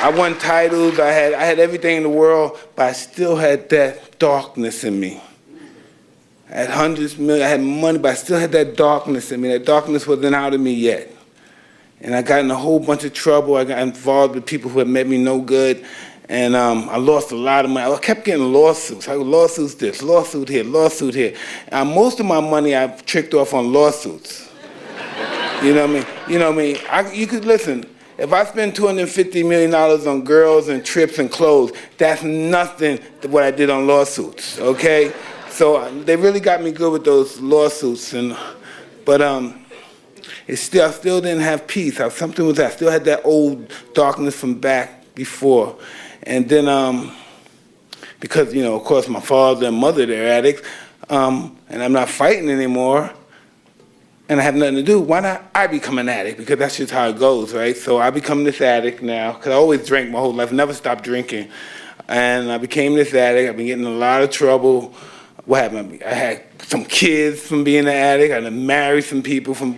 I won titles, I had everything in the world, but I still had that darkness in me. I had hundreds of millions, I had money, but I still had that darkness in me. That darkness wasn't out of me yet. And I got in a whole bunch of trouble. I got involved with people who had made me no good. And I lost a lot of money. I kept getting lawsuits. Lawsuits this, lawsuit here, lawsuit here. And most of my money I tricked off on lawsuits. You know what I mean? You know what I mean? You could listen. If I spend $250 million on girls and trips and clothes, that's nothing to what I did on lawsuits, okay? So they really got me good with those lawsuits, but I still didn't have peace. Something was that. I still had that old darkness from back before. And then, because, you know, of course, my father and mother, they're addicts, and I'm not fighting anymore, and I have nothing to do, why not I become an addict? Because that's just how it goes, right? So I become this addict now, because I always drank my whole life, never stopped drinking. And I became this addict. I've been getting in a lot of trouble. What happened? I had some kids from being an addict. I had married some people from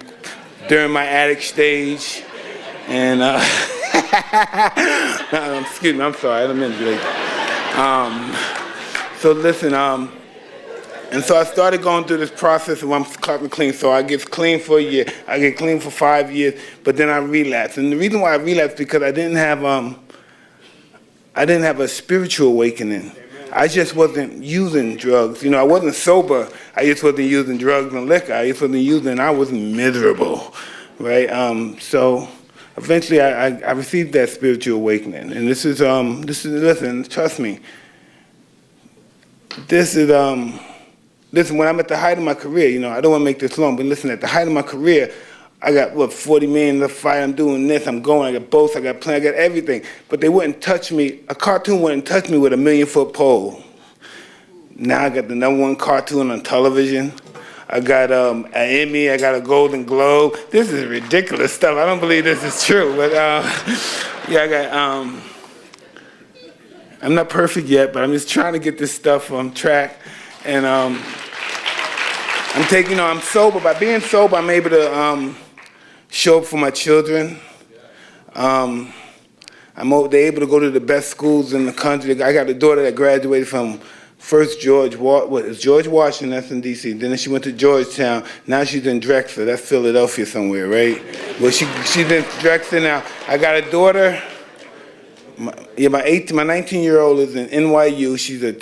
during my addict stage. And, excuse me, I'm sorry, I didn't mean to be like that. So listen, and so I started going through this process of I'm cutting clean. So I get clean for a year, I get clean for 5 years, but then I relapse. And the reason why I relapsed is because I didn't have a spiritual awakening. I just wasn't using drugs. You know, I wasn't sober. I just wasn't using drugs and liquor. I just wasn't using. I was miserable, right? So eventually, I received that spiritual awakening, and this is listen, trust me. Listen, when I'm at the height of my career, you know, I don't want to make this long, but listen, at the height of my career, I got, what, 40 million in the fight, I'm doing this, I'm going, I got boats, I got planes, I got everything. But they wouldn't touch me, a cartoon wouldn't touch me with a 1,000,000-foot pole. Now I got the #1 cartoon on television. I got an Emmy, I got a Golden Globe. This is ridiculous stuff. I don't believe this is true, but yeah, I got, I'm not perfect yet, but I'm just trying to get this stuff on track. And I'm sober. By being sober, I'm able to show up for my children. They're able to go to the best schools in the country. I got a daughter that graduated from first George Washington, that's in D.C. Then she went to Georgetown. Now she's in Drexel. That's Philadelphia somewhere, right? Well, she's in Drexel now. I got a daughter. My 19-year-old is in NYU. She's a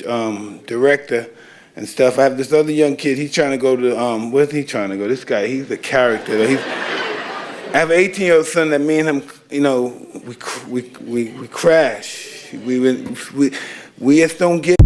director and stuff. I have this other young kid. He's trying to go to where's he trying to go? This guy, he's a character. I have an 18-year-old son that me and him, you know, we crash. We just don't get.